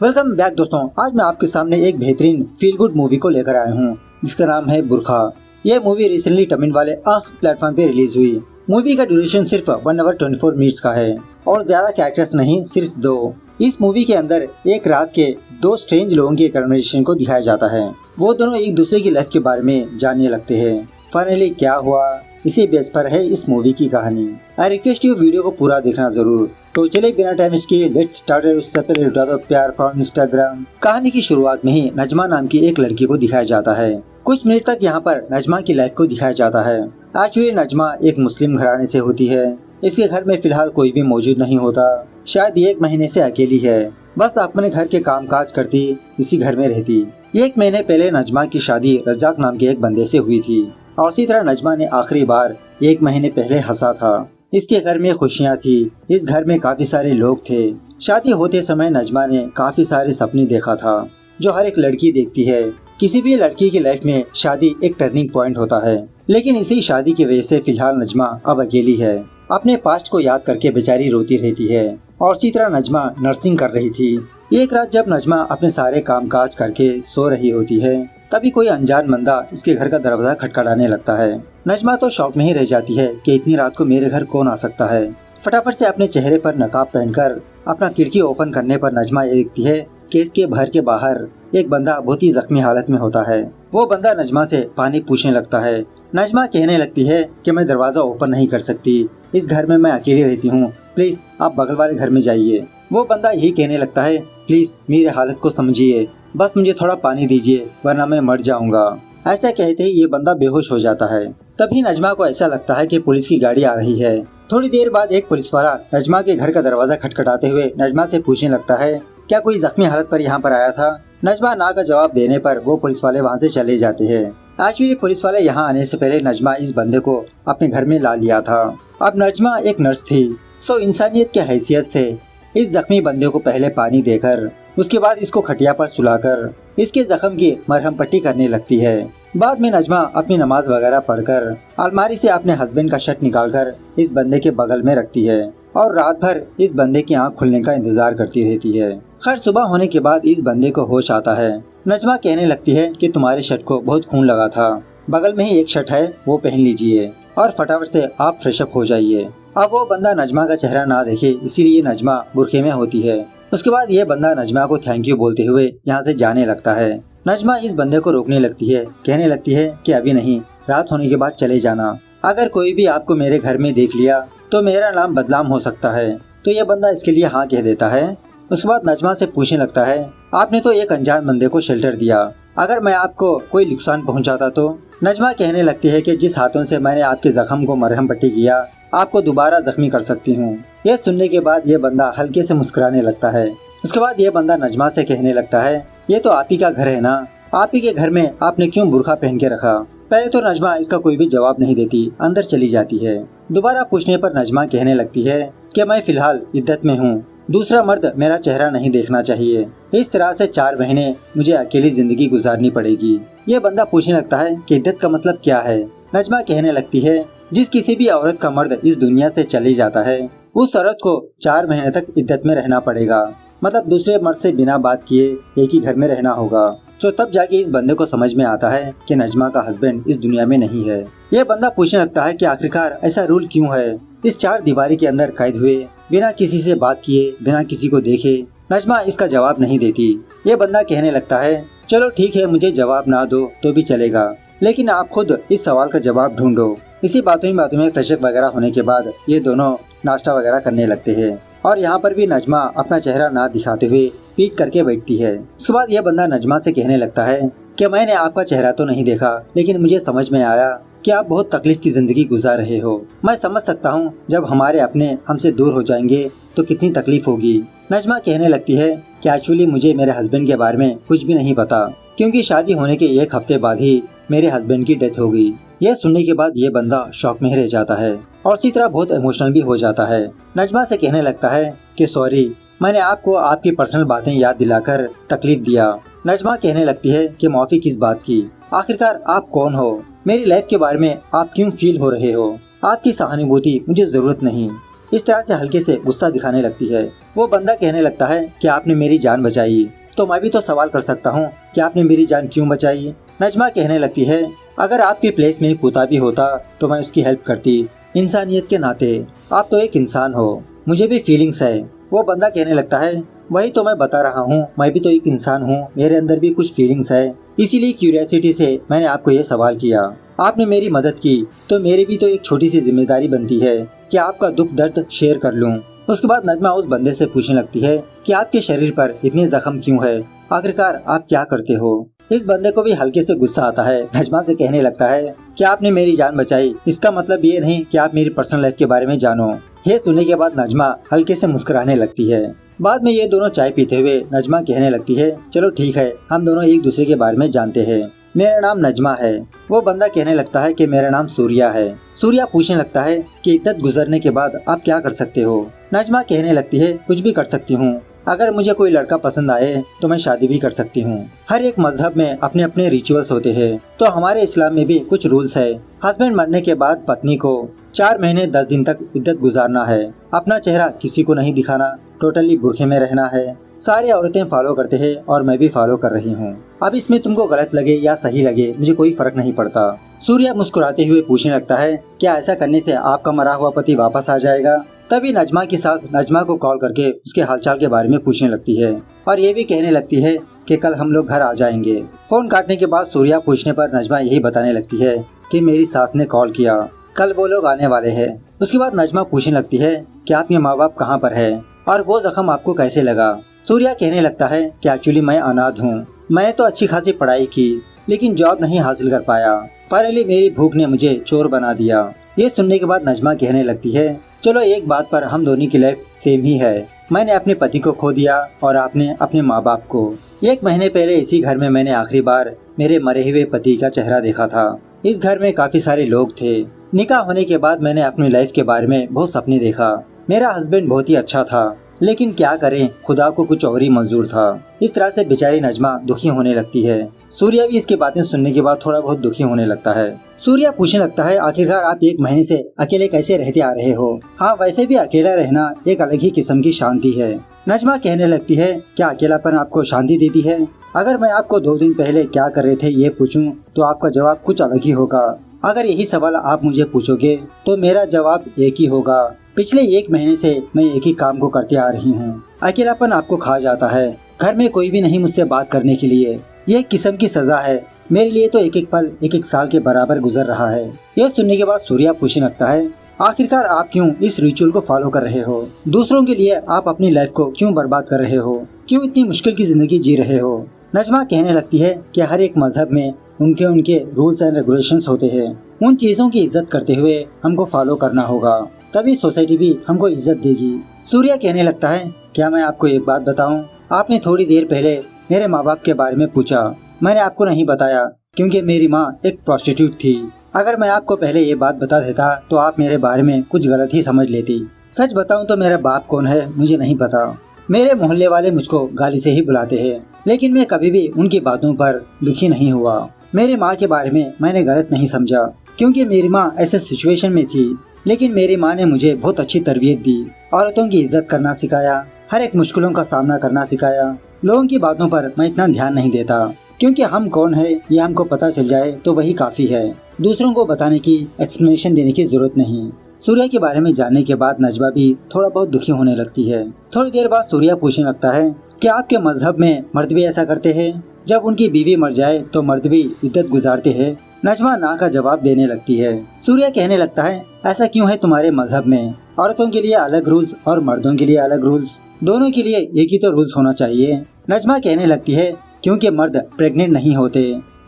Welcome back दोस्तों। आज मैं आपके सामने एक बेहतरीन फील गुड मूवी को लेकर आया हूँ जिसका नाम है बुरखा। यह मूवी रिसेंटली तमिल वाले प्लेटफॉर्म पे रिलीज हुई। मूवी का ड्यूरेशन सिर्फ 1 आवर 24 मिनट्स का है और ज्यादा कैरेक्टर्स नहीं, सिर्फ 2। इस मूवी के अंदर एक रात के 2 स्ट्रेंज लोगों के कन्वर्सेशन को दिखाया जाता है। वो दोनों एक दूसरे की लाइफ के बारे में जानने लगते हैं। फाइनली क्या हुआ, इसी बेस पर है इस मूवी की कहानी। आई रिक्वेस्ट यू वीडियो को पूरा देखना जरूर। तो चले बिना टाइम वेस्ट किए लेट्स स्टार्ट। उससे पहले लुटा दो प्यार फ्रॉम इंस्टाग्राम। कहानी की शुरुआत में ही नजमा नाम की एक लड़की को दिखाया जाता है। कुछ मिनट तक यहाँ पर नजमा की लाइफ को दिखाया जाता है। एक्चुअली नजमा एक मुस्लिम घराने से होती है। इसके घर में फिलहाल कोई भी मौजूद नहीं होता। शायद 1 महीने से अकेली है। बस अपने घर के काम काज करती, इसी घर में रहती। 1 महीने पहले नजमा की शादी रज्जाक नाम के एक बंदे से हुई थी और इसी तरह नजमा ने आखिरी बार 1 महीने पहले हंसा था। इसके घर में खुशियाँ थी। इस घर में काफी सारे लोग थे। शादी होते समय नजमा ने काफी सारे सपने देखा था जो हर एक लड़की देखती है। किसी भी लड़की की लाइफ में शादी एक टर्निंग पॉइंट होता है, लेकिन इसी शादी की वजह से फिलहाल नजमा अब अकेली है। अपने पास्ट को याद करके बेचारी रोती रहती है और इसी तरह नजमा नर्सिंग कर रही थी। एक रात जब नजमा अपने सारे काम काज करके सो रही होती है, तभी कोई अनजान बंदा इसके घर का दरवाजा खटखटाने लगता है। नजमा तो शॉक में ही रह जाती है कि इतनी रात को मेरे घर कौन आ सकता है। फटाफट से अपने चेहरे पर नकाब पहनकर अपना खिड़की ओपन करने पर नजमा ये देखती है कि इसके घर के बाहर एक बंदा बहुत ही जख्मी हालत में होता है। वो बंदा नजमा से पानी पूछने लगता है। नजमा कहने लगती है कि मैं दरवाजा ओपन नहीं कर सकती, इस घर में मैं अकेली रहती हूँ, प्लीज आप बगल वाले घर में जाइए। वो बंदा यही कहने लगता है, प्लीज मेरे हालत को समझिए, बस मुझे थोड़ा पानी दीजिए वरना मैं मर जाऊंगा। ऐसा कहते ही ये बंदा बेहोश हो जाता है। तभी नजमा को ऐसा लगता है कि पुलिस की गाड़ी आ रही है। थोड़ी देर बाद एक पुलिस वाला नजमा के घर का दरवाजा खटखटाते हुए नजमा से पूछने लगता है, क्या कोई जख्मी हालत पर यहाँ पर आया था? नजमा ना का जवाब देने पर वो पुलिस वाले वहाँ से चले जाते हैं। एक्चुअली पुलिस वाले यहाँ आने से पहले नजमा इस बंदे को अपने घर में ला लिया था। अब नजमा एक नर्स थी, सो इंसानियत के हैसियत से इस जख्मी बंदे को पहले पानी देकर उसके बाद इसको खटिया पर सुलाकर इसके जख्म की मरहम पट्टी करने लगती है। बाद में नजमा अपनी नमाज वगैरह पढ़कर अलमारी से अपने हस्बैंड का शर्ट निकालकर इस बंदे के बगल में रखती है और रात भर इस बंदे की आंख खुलने का इंतजार करती रहती है। खैर सुबह होने के बाद इस बंदे को होश आता है। नजमा कहने लगती है कि तुम्हारे शर्ट को बहुत खून लगा था, बगल में ही एक शर्ट है वो पहन लीजिए और फटाफट से आप फ्रेश अप हो जाइए। अब वो बंदा नजमा का चेहरा ना देखे इसीलिए नजमा बुरखे में होती है। उसके बाद ये बंदा नजमा को थैंक यू बोलते हुए यहाँ से जाने लगता है। नजमा इस बंदे को रोकने लगती है, कहने लगती है कि अभी नहीं, रात होने के बाद चले जाना। अगर कोई भी आपको मेरे घर में देख लिया तो मेरा नाम बदनाम हो सकता है। तो ये बंदा इसके लिए हाँ कह देता है। उसके बाद नजमा से पूछने लगता है, आपने तो एक अनजान बंदे को शेल्टर दिया, अगर मैं आपको कोई नुकसान पहुँचाता तो? नजमा कहने लगती है कि जिस हाथों से मैंने आपके जख्म को मरहम पट्टी किया आपको दोबारा जख्मी कर सकती हूँ। यह सुनने के बाद ये बंदा हल्के से मुस्कुराने लगता है। उसके बाद ये बंदा नजमा से कहने लगता है, ये तो आप ही का घर है ना, आप ही के घर में आपने क्यों बुरखा पहन के रखा? पहले तो नजमा इसका कोई भी जवाब नहीं देती, अंदर चली जाती है। दोबारा पूछने पर नजमा कहने लगती है कि मैं फिलहाल इद्दत में हूँ, दूसरा मर्द मेरा चेहरा नहीं देखना चाहिए। इस तरह से 4 महीने मुझे अकेली जिंदगी गुजारनी पड़ेगी। ये बंदा पूछने लगता है कि इद्दत का मतलब क्या है? नजमा कहने लगती है, जिस किसी भी औरत का मर्द इस दुनिया से चले जाता है उस औरत को 4 महीने तक इद्दत में रहना पड़ेगा, मतलब दूसरे मर्द से बिना बात किए एक ही घर में रहना होगा। तो तब जाके इस बंदे को समझ में आता है कि नजमा का हस्बैंड इस दुनिया में नहीं है। ये बंदा पूछने लगता है कि आखिरकार ऐसा रूल क्यों है? इस 4 दीवारी के अंदर कैद हुए बिना किसी से बात किए, बिना किसी को देखे। नजमा इसका जवाब नहीं देती। ये बंदा कहने लगता है, चलो ठीक है, मुझे जवाब ना दो तो भी चलेगा, लेकिन आप खुद इस सवाल का जवाब ढूंढो। इसी बातों में फ्रेशअप वगैरह होने के बाद ये दोनों नाश्ता वगैरह करने लगते हैं और यहाँ पर भी नजमा अपना चेहरा ना दिखाते हुए पीट करके बैठती है। उसके बाद यह बंदा नजमा से कहने लगता है कि मैंने आपका चेहरा तो नहीं देखा, लेकिन मुझे समझ में आया कि आप बहुत तकलीफ की जिंदगी गुजार रहे हो। मैं समझ सकता हूँ जब हमारे अपने हमसे दूर हो जाएंगे तो कितनी तकलीफ होगी। नजमा कहने लगती है कि एक्चुअली मुझे मेरे हस्बैंड के बारे में कुछ भी नहीं पता, क्योंकि शादी होने के 1 हफ्ते बाद ही मेरे हस्बैंड की डेथ हो गई। यह सुनने के बाद ये बंदा शॉक में रह जाता है और इसी तरह बहुत इमोशनल भी हो जाता है। नजमा से कहने लगता है कि सॉरी, मैंने आपको आपकी पर्सनल बातें याद दिलाकर तकलीफ दिया। नजमा कहने लगती है कि माफी किस बात की, आखिरकार आप कौन हो? मेरी लाइफ के बारे में आप क्यों फील हो रहे हो? आपकी सहानुभूति मुझे जरूरत नहीं। इस तरह से हल्के से गुस्सा दिखाने लगती है। वो बंदा कहने लगता है कि आपने मेरी जान बचाई, तो मैं भी तो सवाल कर सकता हूँ कि आपने मेरी जान क्यों बचाई। नजमा कहने लगती है, अगर आपके प्लेस में कुत्ता भी होता तो मैं उसकी हेल्प करती, इंसानियत के नाते आप तो एक इंसान हो, मुझे भी फीलिंग्स है। वो बंदा कहने लगता है, वही तो मैं बता रहा हूँ, मैं भी तो एक इंसान हूँ, मेरे अंदर भी कुछ फीलिंग्स है, इसीलिए क्यूरियोसिटी से मैंने आपको ये सवाल किया। आपने मेरी मदद की तो मेरी भी तो एक छोटी सी जिम्मेदारी बनती है कि आपका दुख दर्द शेयर कर लूँ। उसके बाद नजमा उस बंदे से पूछने लगती है कि आपके शरीर पर इतने जख्म क्यों है, आखिरकार आप क्या करते हो। इस बंदे को भी हल्के से गुस्सा आता है। नजमा से कहने लगता है कि आपने मेरी जान बचाई, इसका मतलब ये नहीं कि आप मेरी पर्सनल लाइफ के बारे में जानो। ये सुनने के बाद नजमा हल्के से मुस्कुराने लगती है। बाद में ये दोनों चाय पीते हुए नजमा कहने लगती है, चलो ठीक है, हम दोनों एक दूसरे के बारे में जानते हैं, मेरा नाम नजमा है। वो बंदा कहने लगता है कि मेरा नाम सूर्या है। सूर्या पूछने लगता है कि इद्दत गुजरने के बाद आप क्या कर सकते हो। नजमा कहने लगती है, कुछ भी कर सकती हूँ, अगर मुझे कोई लड़का पसंद आए तो मैं शादी भी कर सकती हूँ। हर एक मजहब में अपने अपने रिचुअल्स होते हैं, तो हमारे इस्लाम में भी कुछ रूल्स है। हस्बैंड मरने के बाद पत्नी को 4 महीने 10 दिन तक इद्दत गुजारना है, अपना चेहरा किसी को नहीं दिखाना, टोटली बुर्खे में रहना है। सारी औरतें फॉलो करते हैं और मैं भी फॉलो कर रही हूँ। अब इसमें तुमको गलत लगे या सही लगे, मुझे कोई फर्क नहीं पड़ता। सूर्या मुस्कुराते हुए पूछने लगता है, क्या ऐसा करने से आपका मरा हुआ पति वापस आ जाएगा। तभी नजमा की सास नजमा को कॉल करके उसके हालचाल के बारे में पूछने लगती है और ये भी कहने लगती है कि कल हम लोग घर आ जाएंगे। फोन काटने के बाद सूर्या पूछने पर नजमा यही बताने लगती है कि मेरी सास ने कॉल किया, कल वो लोग आने वाले हैं। उसके बाद नजमा पूछने लगती है कि आपके माँ बाप कहाँ पर है और वो जख्म आपको कैसे लगा। सूर्या कहने लगता है कि एक्चुअली मैं अनाथ हूँ, मैंने तो अच्छी खासी पढ़ाई की लेकिन जॉब नहीं हासिल कर पाया, फाइनली मेरी भूख ने मुझे चोर बना दिया। ये सुनने के बाद नजमा कहने लगती है, चलो एक बात पर हम दोनों की लाइफ सेम ही है, मैंने अपने पति को खो दिया और आपने अपने माँ बाप को। 1 महीने पहले इसी घर में मैंने आखिरी बार मेरे मरे हुए पति का चेहरा देखा था। इस घर में काफी सारे लोग थे। निकाह होने के बाद मैंने अपनी लाइफ के बारे में बहुत सपने देखा। मेरा हस्बैंड बहुत ही अच्छा था, लेकिन क्या करें, खुदा को कुछ और ही मंजूर था। इस तरह से बेचारी नजमा दुखी होने लगती है। सूर्या भी इसकी बातें सुनने के बाद थोड़ा बहुत दुखी होने लगता है। सूर्या पूछने लगता है, आखिरकार आप 1 महीने से अकेले कैसे रहते आ रहे हो। हाँ, वैसे भी अकेला रहना एक अलग ही किस्म की शांति है। नजमा कहने लगती है, क्या अकेलापन आपको शांति देती है। अगर मैं आपको 2 दिन पहले क्या कर रहे थे ये पूछूं तो आपका जवाब कुछ अलग ही होगा। अगर यही सवाल आप मुझे पूछोगे तो मेरा जवाब एक ही होगा। पिछले 1 महीने से मैं एक ही काम को करते आ रही हूँ। अकेलापन आपको खा जाता है, घर में कोई भी नहीं मुझसे बात करने के लिए, ये एक किस्म की सजा है। मेरे लिए तो एक एक पल 1-1 साल के बराबर गुजर रहा है। यह सुनने के बाद सूर्या पूछने लगता है, आखिरकार आप क्यों इस रिचुअल को फॉलो कर रहे हो। दूसरों के लिए आप अपनी लाइफ को क्यों बर्बाद कर रहे हो, क्यों इतनी मुश्किल की जिंदगी जी रहे हो। नजमा कहने लगती है कि हर एक मजहब में उनके रूल्स एंड रेगुलेशंस होते हैं, उन चीजों की इज्जत करते हुए हमको फॉलो करना होगा, तभी सोसाइटी भी हमको इज्जत देगी। सूर्या कहने लगता है, क्या मैं आपको एक बात बताऊं, आपने थोड़ी देर पहले मेरे माँ बाप के बारे में पूछा, मैंने आपको नहीं बताया क्योंकि मेरी माँ एक प्रोस्टिट्यूट थी। अगर मैं आपको पहले ये बात बता देता तो आप मेरे बारे में कुछ गलत ही समझ लेती। सच बताऊं तो मेरा बाप कौन है मुझे नहीं पता। मेरे मोहल्ले वाले मुझको गाली से ही बुलाते हैं, लेकिन मैं कभी भी उनकी बातों पर दुखी नहीं हुआ। मेरी माँ के बारे में मैंने गलत नहीं समझा क्योंकि मेरी माँ ऐसे सिचुएशन में थी, लेकिन मेरी माँ ने मुझे बहुत अच्छी तरबियत दी, औरतों की इज्जत करना सिखाया, हर एक मुश्किलों का सामना करना सिखाया। लोगों की बातों पर मैं इतना ध्यान नहीं देता क्योंकि हम कौन है ये हमको पता चल जाए तो वही काफी है, दूसरों को बताने की एक्सप्लेनेशन देने की जरूरत नहीं। सूर्या के बारे में जानने के बाद नजमा भी थोड़ा बहुत दुखी होने लगती है। थोड़ी देर बाद सूर्या पूछने लगता है कि आपके मजहब में मर्द भी ऐसा करते हैं, जब उनकी बीवी मर जाए तो मर्द भी इद्दत गुजारते हैं। नजमा ना का जवाब देने लगती है। सूर्या कहने लगता है, ऐसा क्यों है तुम्हारे मजहब में, औरतों के लिए अलग रूल्स और मर्दों के लिए अलग रूल्स, दोनों के लिए एक ही तो रूल्स होना चाहिए। नजमा कहने लगती है, क्योंकि मर्द प्रेग्नेंट नहीं होते,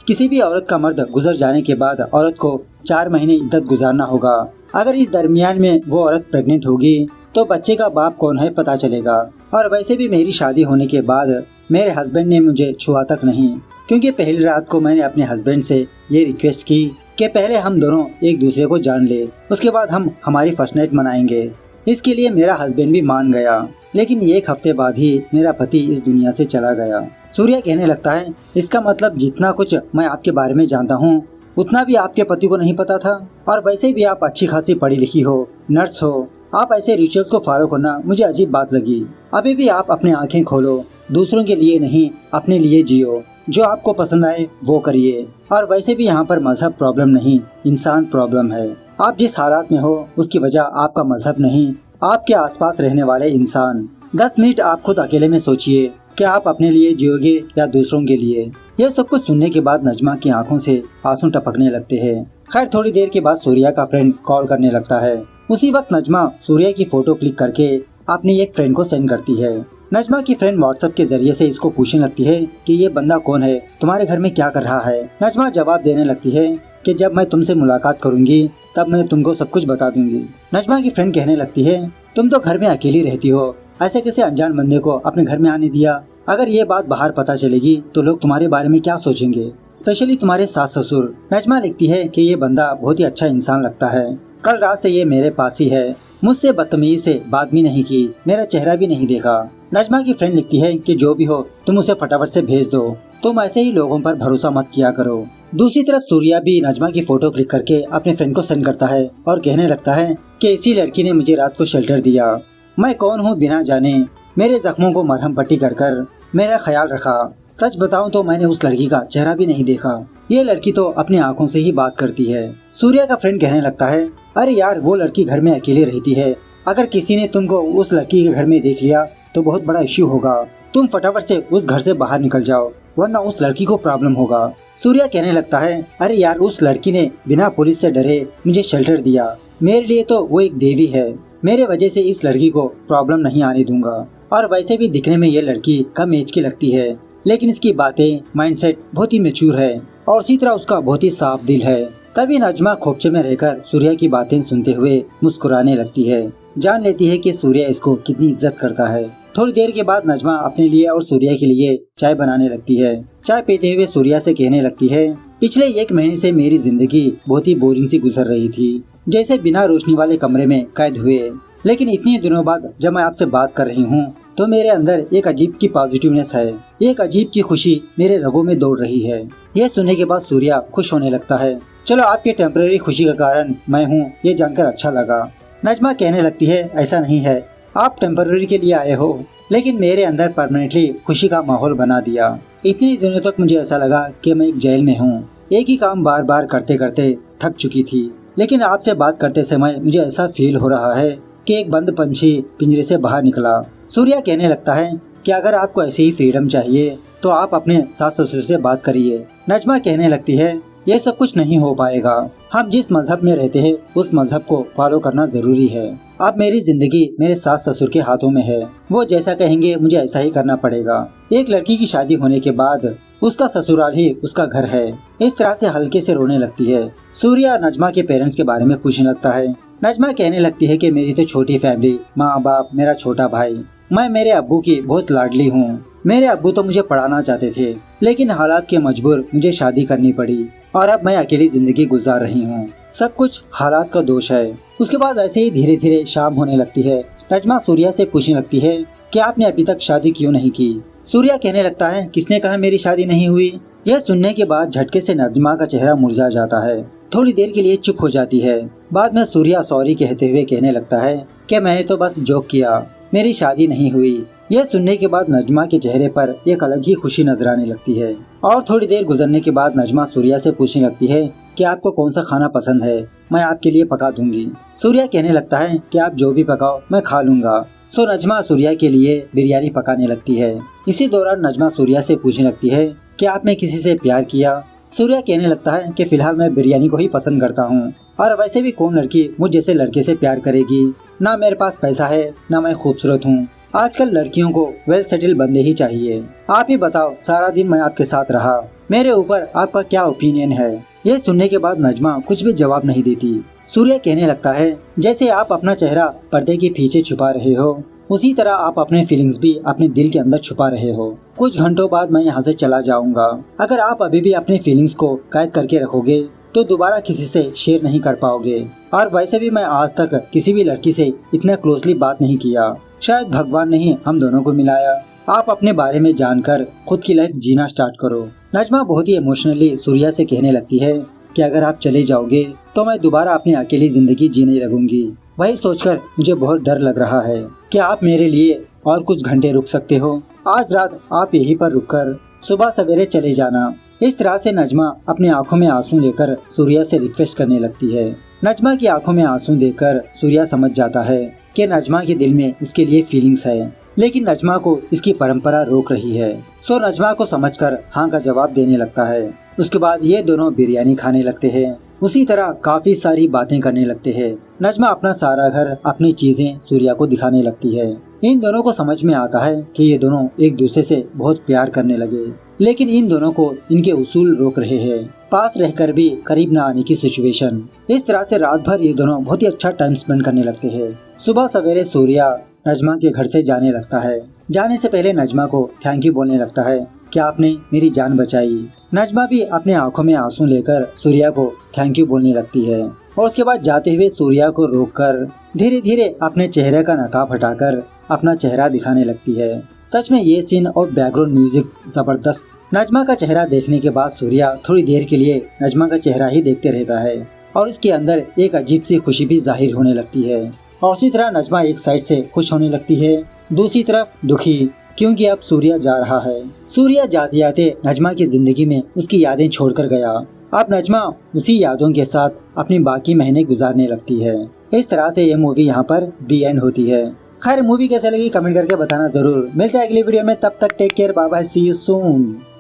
किसी भी औरत का मर्द गुजर जाने के बाद औरत को 4 महीने इद्दत गुजारना होगा। अगर इस दरमियान में वो औरत प्रेग्नेंट होगी तो बच्चे का बाप कौन है पता चलेगा। और वैसे भी मेरी शादी होने के बाद मेरे हस्बैंड ने मुझे छुआ तक नहीं, क्योंकि पहली रात को मैंने अपने हस्बैंड से ये रिक्वेस्ट की कि पहले हम दोनों एक दूसरे को जान ले, उसके बाद हम हमारी फर्स्ट नाइट मनाएंगे। इसके लिए मेरा हस्बैंड भी मान गया, लेकिन 1 हफ्ते बाद ही मेरा पति इस दुनिया से चला गया। सूर्या कहने लगता है, इसका मतलब जितना कुछ मैं आपके बारे में जानता हूँ उतना भी आपके पति को नहीं पता था। और वैसे भी आप अच्छी खासी पढ़ी लिखी हो, नर्स हो, आप ऐसे रिचुअल्स को फॉलो करना मुझे अजीब बात लगी। अभी भी आप अपनी आंखें खोलो, दूसरों के लिए नहीं अपने लिए जियो, जो आपको पसंद आए वो करिए। और वैसे भी यहाँ पर मजहब प्रॉब्लम नहीं, इंसान प्रॉब्लम है। आप जिस हालात में हो उसकी वजह आपका मजहब नहीं, आपके आसपास रहने वाले इंसान। 10 मिनट आप खुद अकेले में सोचिए कि आप अपने लिए जियोगे या दूसरों के लिए। यह सब कुछ सुनने के बाद नजमा की आंखों से आंसू टपकने लगते हैं। खैर थोड़ी देर के बाद सूर्या का फ्रेंड कॉल करने लगता है। उसी वक्त नजमा सूर्या की फोटो क्लिक करके अपनी एक फ्रेंड को सेंड करती है। नजमा की फ्रेंड व्हाट्सएप के जरिए से इसको पूछने लगती है कि ये बंदा कौन है, तुम्हारे घर में क्या कर रहा है। नजमा जवाब देने लगती है कि जब मैं तुमसे मुलाकात करूंगी तब मैं तुमको सब कुछ बता दूंगी। नजमा की फ्रेंड कहने लगती है तुम तो घर में अकेली रहती हो, ऐसे कैसे अनजान बंदे को अपने घर में आने दिया। अगर ये बात बाहर पता चलेगी तो लोग तुम्हारे बारे में क्या सोचेंगे, स्पेशली तुम्हारे सास ससुर। नजमा लिखती है कि ये बंदा बहुत ही अच्छा इंसान लगता है। कल रात से ये मेरे पास ही है, मुझसे बदतमीजी से बात भी नहीं की, मेरा चेहरा भी नहीं देखा। नजमा की फ्रेंड लिखती है कि जो भी हो तुम उसे फटाफट से भेज दो, तुम ऐसे ही लोगों पर भरोसा मत किया करो। दूसरी तरफ सूर्या भी नजमा की फोटो क्लिक करके अपने फ्रेंड को सेंड करता है और कहने लगता है कि इसी लड़की ने मुझे रात को शेल्टर दिया। मैं कौन हूँ बिना जाने, मेरे जख्मों को मरहम पट्टी कर कर मेरा ख्याल रखा। सच बताऊं तो मैंने उस लड़की का चेहरा भी नहीं देखा, ये लड़की तो अपनी आंखों से ही बात करती है। सूर्या का फ्रेंड कहने लगता है अरे यार वो लड़की घर में अकेले रहती है, अगर किसी ने तुमको उस लड़की के घर में देख लिया तो बहुत बड़ा इश्यू होगा, तुम फटाफट से उस घर से बाहर निकल जाओ वरना उस लड़की को प्रॉब्लम होगा। सूर्या कहने लगता है अरे यार उस लड़की ने बिना पुलिस से डरे मुझे शेल्टर दिया, मेरे लिए तो वो एक देवी है, मेरे वजह से इस लड़की को प्रॉब्लम नहीं आने दूंगा। और वैसे भी दिखने में ये लड़की कम एज की लगती है, लेकिन इसकी बातें माइंडसेट बहुत ही मैच्योर है और उसी तरह उसका बहुत ही साफ दिल है। तभी नजमा खोपचे में रहकर सूर्या की बातें सुनते हुए मुस्कुराने लगती है, जान लेती है कि सूर्या इसको कितनी इज्जत करता है। थोड़ी देर के बाद नजमा अपने लिए और सूर्या के लिए चाय बनाने लगती है। चाय पीते हुए सूर्या से कहने लगती है पिछले 1 महीने से मेरी जिंदगी बहुत ही बोरिंग सी गुजर रही थी, जैसे बिना रोशनी वाले कमरे में कैद हुए। लेकिन इतने दिनों बाद जब मैं आपसे बात कर रही हूँ तो मेरे अंदर एक अजीब की पॉजिटिवनेस है, एक अजीब की खुशी मेरे रगों में दौड़ रही है। यह सुनने के बाद सूर्या खुश होने लगता है। चलो आपके टेम्परेरी खुशी का कारण मैं हूँ ये जानकर अच्छा लगा। नजमा कहने लगती है ऐसा नहीं है, आप टेम्परेरी के लिए आए हो लेकिन मेरे अंदर परमानेंटली खुशी का माहौल बना दिया। इतने दिनों तक मुझे ऐसा लगा कि मैं एक जेल में हूँ, एक ही काम बार बार करते करते थक चुकी थी। लेकिन आपसे बात करते समय मुझे ऐसा फील हो रहा है कि एक बंद पंछी पिंजरे से बाहर निकला। सूर्या कहने लगता है कि अगर आपको ऐसी ही फ्रीडम चाहिए तो आप अपने सास ससुर से बात करिए। नजमा कहने लगती है ये सब कुछ नहीं हो पाएगा, हम जिस मजहब में रहते हैं उस मजहब को फॉलो करना जरूरी है। अब मेरी जिंदगी मेरे सास ससुर के हाथों में है, वो जैसा कहेंगे मुझे ऐसा ही करना पड़ेगा। एक लड़की की शादी होने के बाद उसका ससुराल ही उसका घर है। इस तरह से हल्के से रोने लगती है। सूर्या नजमा के पेरेंट्स के बारे में पूछने लगता है। नजमा कहने लगती है कि मेरी तो छोटी फैमिली, माँ बाप, मेरा छोटा भाई, मैं मेरे अब्बू की बहुत लाडली हूँ। मेरे अब्बू तो मुझे पढ़ाना चाहते थे लेकिन हालात के मजबूर मुझे शादी करनी पड़ी और अब मैं अकेली जिंदगी गुजार रही हूँ। सब कुछ हालात का दोष है। उसके बाद ऐसे ही धीरे धीरे शाम होने लगती है। नजमा सूर्या से पूछने लगती है कि आपने अभी तक शादी क्यों नहीं की। सूर्या कहने लगता है किसने कहा मेरी शादी नहीं हुई। यह सुनने के बाद झटके से नजमा का चेहरा मुरझा जाता है, थोड़ी देर के लिए चुप हो जाती है। बाद में सूर्या सॉरी कहते हुए कहने लगता है कि मैंने तो बस जोक किया, मेरी शादी नहीं हुई। यह सुनने के बाद नजमा के चेहरे पर एक अलग ही खुशी नजर आने लगती है। और थोड़ी देर गुजरने के बाद नजमा सूर्या से पूछने लगती है कि आपको कौन सा खाना पसंद है, मैं आपके लिए पका दूंगी। सूर्या कहने लगता है कि आप जो भी पकाओ मैं खा लूंगा। सो नजमा सूर्या के लिए बिरयानी पकाने लगती है। इसी दौरान नजमा सूर्या से पूछने लगती है कि आपने किसी से प्यार किया। सूर्या कहने लगता है कि फिलहाल मैं बिरयानी को ही पसंद करता हूँ और वैसे भी कौन लड़की मुझ जैसे लड़के से प्यार करेगी। ना मेरे पास पैसा है ना मैं खूबसूरत हूँ, आजकल लड़कियों को वेल सेटल बंदे ही चाहिए। आप ही बताओ, सारा दिन मैं आपके साथ रहा, मेरे ऊपर आपका क्या ओपिनियन है। यह सुनने के बाद नजमा कुछ भी जवाब नहीं देती। सूर्या कहने लगता है जैसे आप अपना चेहरा पर्दे के पीछे छुपा रहे हो उसी तरह आप अपने फीलिंग्स भी अपने दिल के अंदर छुपा रहे हो। कुछ घंटों बाद मैं यहाँ से चला जाऊंगा। अगर आप अभी भी अपनी फीलिंग्स को कैद करके रखोगे तो दोबारा किसी से शेयर नहीं कर पाओगे। और वैसे भी मैं आज तक किसी भी लड़की से इतना क्लोजली बात नहीं किया, शायद भगवान ने ही हम दोनों को मिलाया। आप अपने बारे में जानकर खुद की लाइफ जीना स्टार्ट करो। नजमा बहुत ही इमोशनली सूर्या से कहने लगती है कि अगर आप चले जाओगे तो मैं दोबारा अपनी अकेली जिंदगी जीने लगूंगी। वही सोचकर मुझे बहुत डर लग रहा है। क्या आप मेरे लिए और कुछ घंटे रुक सकते हो? आज रात आप यहीं पर रुककर सुबह सवेरे चले जाना। इस तरह से नजमा अपनी आंखों में आंसू लेकर सूर्या से रिक्वेस्ट करने लगती है। नजमा की आंखों में आंसू देखकर सूर्या समझ जाता है कि नजमा के दिल में इसके लिए फीलिंग्स है, लेकिन नजमा को इसकी परंपरा रोक रही है। सो नजमा को समझकर हाँ का जवाब देने लगता है। उसके बाद ये दोनों बिरयानी खाने लगते हैं। उसी तरह काफी सारी बातें करने लगते हैं। नजमा अपना सारा घर, अपनी चीजें सूर्या को दिखाने लगती है। इन दोनों को समझ में आता है कि ये दोनों एक दूसरे से बहुत प्यार करने लगे, लेकिन इन दोनों को इनके उसूल रोक रहे हैं, पास रहकर भी करीब न आने की सिचुएशन। इस तरह से रात भर ये दोनों बहुत ही अच्छा टाइम स्पेंड करने लगते हैं। सुबह सवेरे सूर्या नजमा के घर से जाने लगता है। जाने से पहले नजमा को थैंक यू बोलने लगता है कि आपने मेरी जान बचाई। नजमा भी अपने आंखों में आंसू लेकर सूर्या को थैंक यू बोलने लगती है और उसके बाद जाते हुए सूर्या को रोककर धीरे धीरे अपने चेहरे का नकाब हटाकर अपना चेहरा दिखाने लगती है। सच में ये सीन और बैकग्राउंड म्यूजिक जबरदस्त। नजमा का चेहरा देखने के बाद सूर्या थोड़ी देर के लिए नजमा का चेहरा ही देखते रहता है और उसके अंदर एक अजीब सी खुशी भी जाहिर होने लगती है। और उसी तरह नजमा एक साइड से खुश होने लगती है, दूसरी तरफ दुखी, क्योंकि अब सूर्या जा रहा है। सूर्या जाते जाते नजमा की जिंदगी में उसकी यादें छोड़कर गया। अब नजमा उसी यादों के साथ अपनी बाकी महीने गुजारने लगती है। इस तरह से ये मूवी यहाँ पर दी एंड होती है। खैर मूवी कैसे लगी कमेंट करके बताना जरूर। मिलते हैं अगली वीडियो में, तब तक take care, bye bye, see you soon.